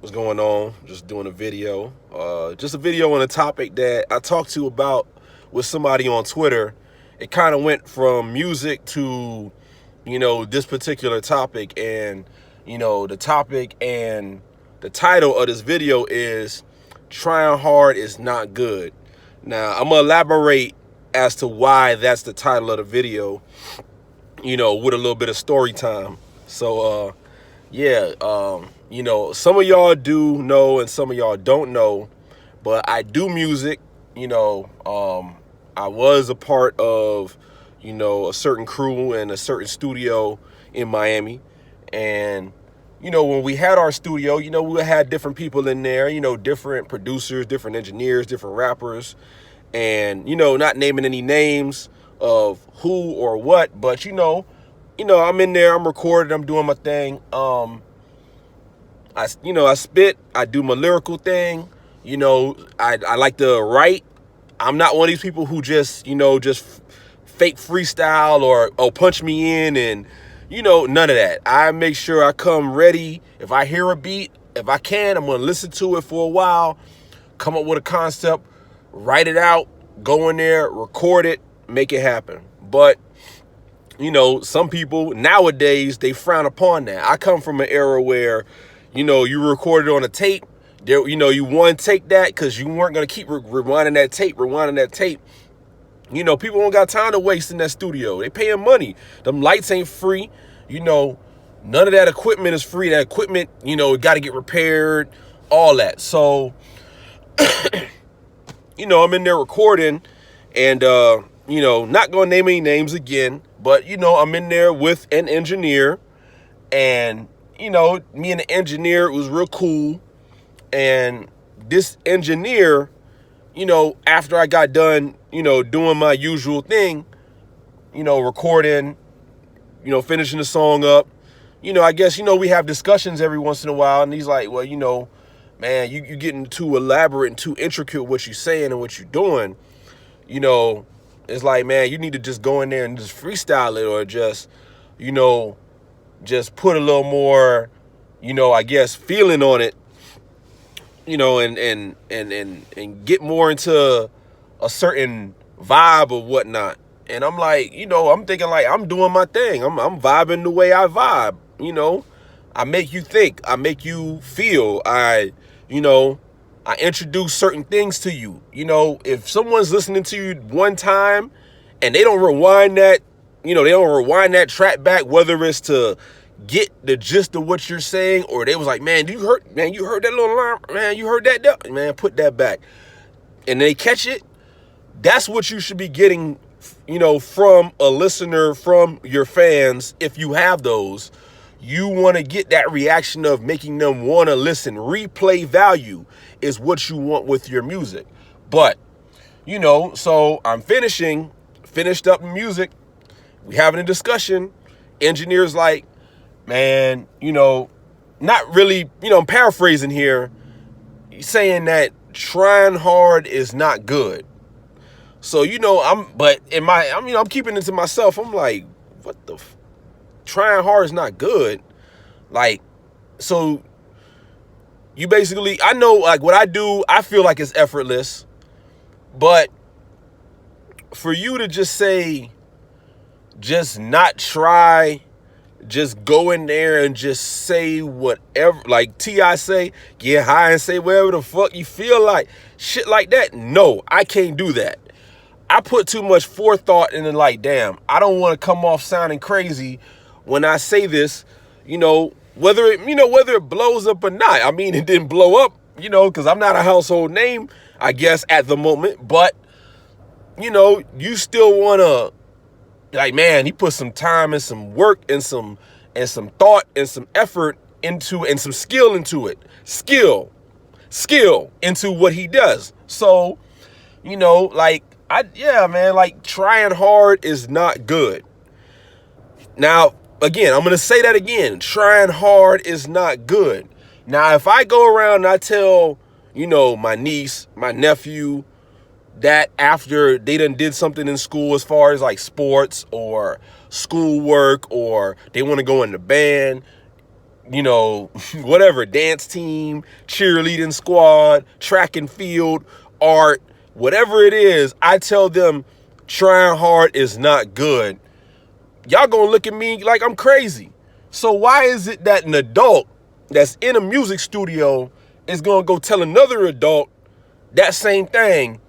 What's going on? Just doing a video. Just a video on a topic that I talked to about with somebody on Twitter. It kind of went from music to, this particular topic. And, the topic and the title of this video is Trying Hard is Not Good. Now, I'm going to elaborate as to why that's the title of the video, with a little bit of story time. So, yeah, some of y'all do know and some of y'all don't know, but I do music. I was a part of, a certain crew and a certain studio in Miami. And, when we had our studio, we had different people in there, different producers, different engineers, different rappers. And, not naming any names of who or what, but, I'm in there, I'm recording, I'm doing my thing. I spit, I do my lyrical thing. I like to write. I'm not one of these people who just fake freestyle or punch me in and, none of that. I make sure I come ready. If I hear a beat, if I can, I'm going to listen to it for a while, come up with a concept, write it out, go in there, record it, make it happen. But, some people nowadays, they frown upon that. I come from an era where, you recorded on a tape. There, you want to take that because you weren't going to keep rewinding that tape. People don't got time to waste in that studio. They paying money. Them lights ain't free. None of that equipment is free. That equipment, got to get repaired, all that. So, I'm in there recording and, not going to name any names again, but, I'm in there with an engineer and, me and the engineer, it was real cool. And this engineer, after I got done, doing my usual thing, recording, finishing the song up, I guess, we have discussions every once in a while. And he's like, well, man, you getting too elaborate and too intricate with what you're saying and what you're doing. It's like, man, you need to just go in there and just freestyle it or just put a little more, I guess, feeling on it, and get more into a certain vibe or whatnot. And I'm like, I'm thinking like I'm doing my thing. I'm vibing the way I vibe. I make you think. I make you feel. I introduce certain things to you. If someone's listening to you one time and they don't rewind that track back, whether it's to get the gist of what you're saying, or they was like, man, you heard that little line, man, you heard that, man, put that back. And they catch it. That's what you should be getting, from a listener, from your fans. If you have those, you want to get that reaction of making them want to listen. Replay value is what you want with your music. But, so I'm finished up music. We having a discussion. Engineer's like, man, not really, I'm paraphrasing here, saying that trying hard is not good. So, I'm keeping it to myself. I'm like, what the trying hard is not good. Like, so you basically, I know like what I do, I feel like it's effortless, but for you to just say, just not try, just go in there and just say whatever, like T.I. say, get high and say whatever the fuck you feel like, shit like that. No, I can't do that. I put too much forethought in it. Like, damn, I don't want to come off sounding crazy when I say this, whether it blows up or not. I mean, it didn't blow up, because I'm not a household name, I guess, at the moment. But, you still want to, like, man, he put some time and some work and some thought and some effort into, and some skill into it. Skill into what he does. So, like trying hard is not good. Now, again, I'm going to say that again. Trying hard is not good. Now, if I go around and I tell, my niece, my nephew, that after they done did something in school as far as like sports or schoolwork, or they want to go in the band, you know, whatever, dance team, cheerleading squad, track and field, art, whatever it is, I tell them trying hard is not good. Y'all gonna look at me like I'm crazy. So why is it that an adult that's in a music studio is gonna go tell another adult that same thing?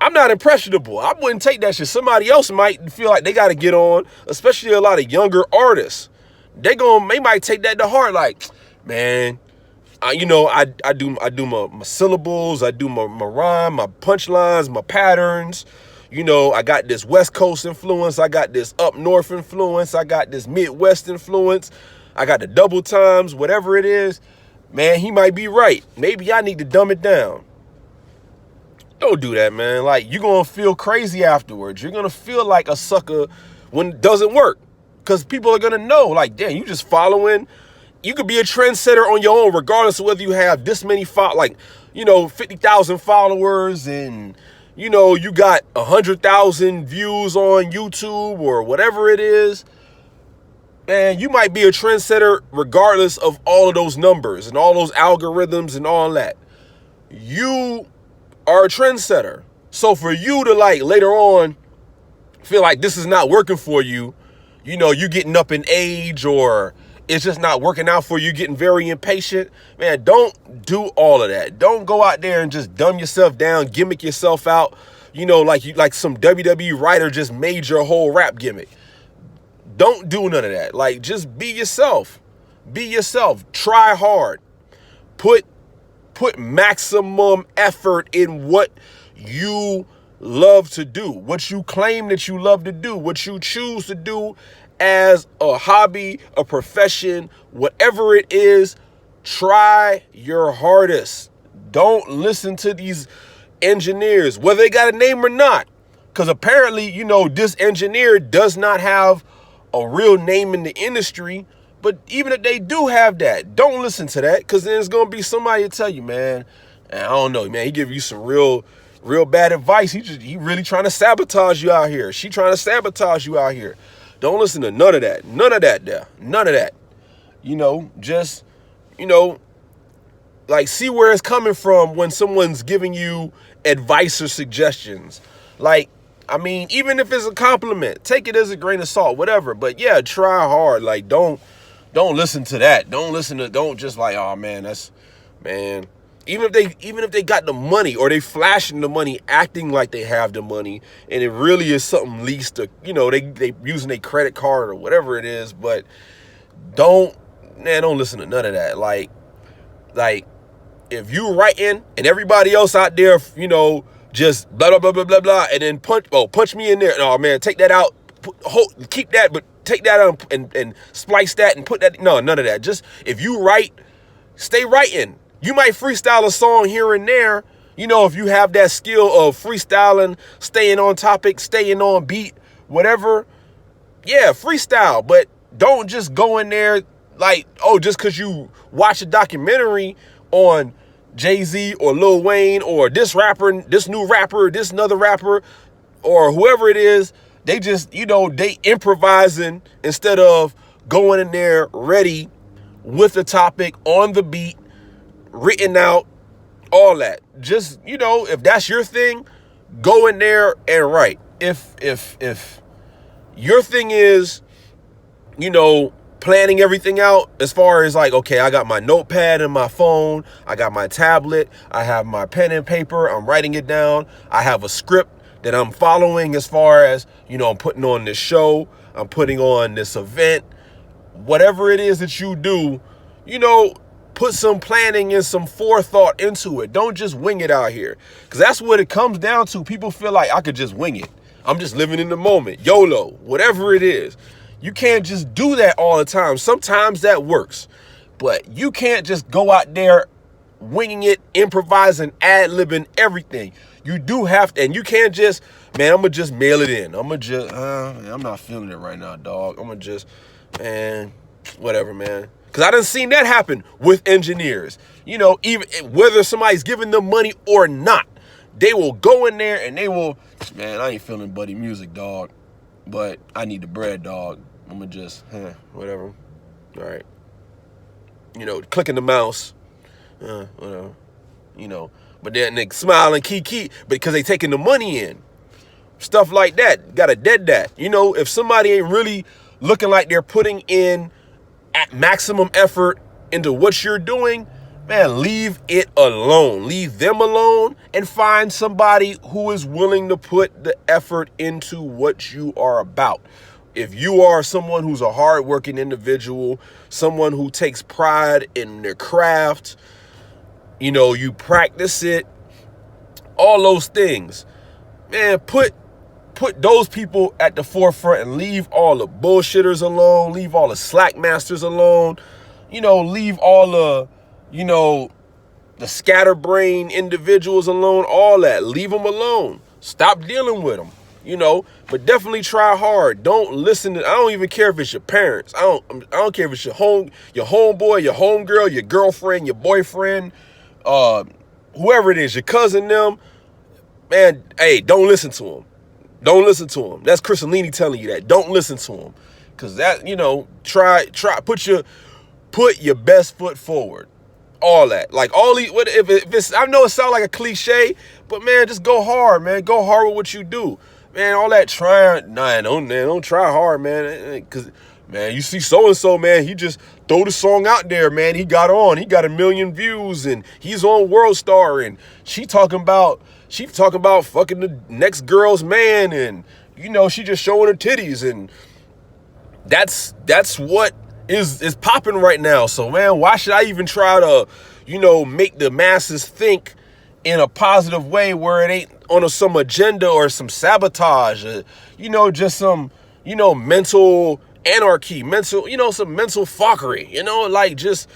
I'm not impressionable. I wouldn't take that shit. Somebody else might feel like they gotta get on, especially a lot of younger artists. They might take that to heart. Like, man, I do my syllables, I do my rhyme, my punchlines, my patterns. You know, I got this West Coast influence, I got this up north influence, I got this Midwest influence, I got the double times, whatever it is. Man, he might be right. Maybe I need to dumb it down. Don't do that, man. Like, you're going to feel crazy afterwards. You're going to feel like a sucker when it doesn't work. Because people are going to know, like, damn, you just following. You could be a trendsetter on your own, regardless of whether you have this many, 50,000 followers and, you know, you got 100,000 views on YouTube or whatever it is. Man, you might be a trendsetter regardless of all of those numbers and all those algorithms and all that. You are a trendsetter. So for you to, like, later on feel like this is not working for you, you know, you getting up in age or it's just not working out for you, getting very impatient, man, don't do all of that. Don't go out there and just dumb yourself down, gimmick yourself out, you know, like some WWE writer just made your whole rap gimmick. Don't do none of that. Like, just be yourself. Be yourself. Try hard. Put maximum effort in what you love to do, what you claim that you love to do, what you choose to do as a hobby, a profession, whatever it is. Try your hardest. Don't listen to these engineers, whether they got a name or not, because apparently, you know, this engineer does not have a real name in the industry. But even if they do have that, don't listen to that, because then there's going to be somebody to tell you, man, I don't know, man, he give you some real bad advice. He really trying to sabotage you out here. She trying to sabotage you out here. Don't listen to none of that. None of that there. None of that. You know, just, you know, like, see where it's coming from when someone's giving you advice or suggestions. Like, I mean, even if it's a compliment, take it as a grain of salt, whatever. But yeah, try hard. Like, don't listen to that. Don't just like, oh man, man. Even if they got the money or they flashing the money, acting like they have the money, and it really is something leased to, you know, they using a credit card or whatever it is. But don't listen to none of that. Like if you writing and everybody else out there, you know, just blah blah blah blah blah blah, and then punch me in there. No, man, take that out. Keep that, but take that out and splice that and put that. No, none of that. Just if you write, stay writing. You might freestyle a song here and there, you know, if you have that skill of freestyling, staying on topic, staying on beat, whatever. Yeah, freestyle, but don't just go in there like, oh, just because you watch a documentary on Jay-Z or Lil Wayne or this rapper, this new rapper, this another rapper, or whoever it is, they just, you know, they improvising instead of going in there ready with the topic on the beat, written out, all that. Just, you know, if that's your thing, go in there and write. If your thing is, you know, planning everything out as far as like, okay, I got my notepad and my phone, I got my tablet, I have my pen and paper, I'm writing it down, I have a script that I'm following as far as, you know, I'm putting on this show, I'm putting on this event, whatever it is that you do, you know, put some planning and some forethought into it. Don't just wing it out here, because that's what it comes down to. People feel like I could just wing it. I'm just living in the moment, YOLO, whatever it is. You can't just do that all the time. Sometimes that works, but you can't just go out there winging it, improvising, ad-libbing everything. You do have to, and you can't just, man, I'm going to just mail it in. I'm going to just, I'm not feeling it right now, dog. I'm going to just, man, whatever, man. Because I done seen that happen with engineers. You know, even whether somebody's giving them money or not, they will go in there and they will, man, I ain't feeling Buddy music, dog, but I need the bread, dog. I'm going to just, whatever. All right. you know, clicking the mouse, whatever, you know. But then they smile and key, because they taking the money in. Stuff like that. Gotta dead that. You know, if somebody ain't really looking like they're putting in at maximum effort into what you're doing, man, leave it alone. Leave them alone and find somebody who is willing to put the effort into what you are about. If you are someone who's a hardworking individual, someone who takes pride in their craft, you know, you practice it, all those things, man, put those people at the forefront and leave all the bullshitters alone, leave all the slack masters alone, you know, leave all the, you know, the scatterbrain individuals alone, all that. Leave them alone. Stop dealing with them, you know, but definitely try hard. Don't listen to, I don't even care if it's your parents. I don't care if it's your homeboy, your homegirl, your girlfriend, your boyfriend, whoever it is, your cousin, them, man, hey, don't listen to them. Don't listen to them. That's Chris and Lini telling you that. Don't listen to them. Cause that, you know, put your best foot forward. All that. Like all these, if it's, I know it sounds like a cliche, but man, just go hard, man. Go hard with what you do. Man, all that trying, don't try hard, man. Cause man, you see so-and-so, man, he just throw the song out there, man. He got 1 million views and he's on World Star and she talking about fucking the next girl's man and, you know, she just showing her titties and that's what is popping right now. So, man, why should I even try to, you know, make the masses think in a positive way where it ain't on some agenda or some sabotage, you know, just some, you know, mental anarchy, some mental fuckery, you know, like just,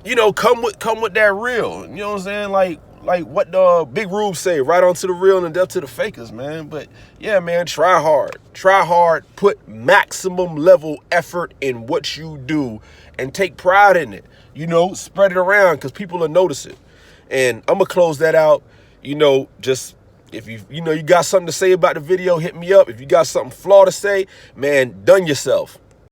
you know, come with that real, you know what I'm saying? Like what the Big Rube say, right on to the real and death to the fakers, man. But yeah, man, try hard, put maximum level effort in what you do and take pride in it, you know, spread it around because people will notice it. And I'm gonna close that out, you know, just if you got something to say about the video, hit me up. If you got something flaw to say, man, done yourself.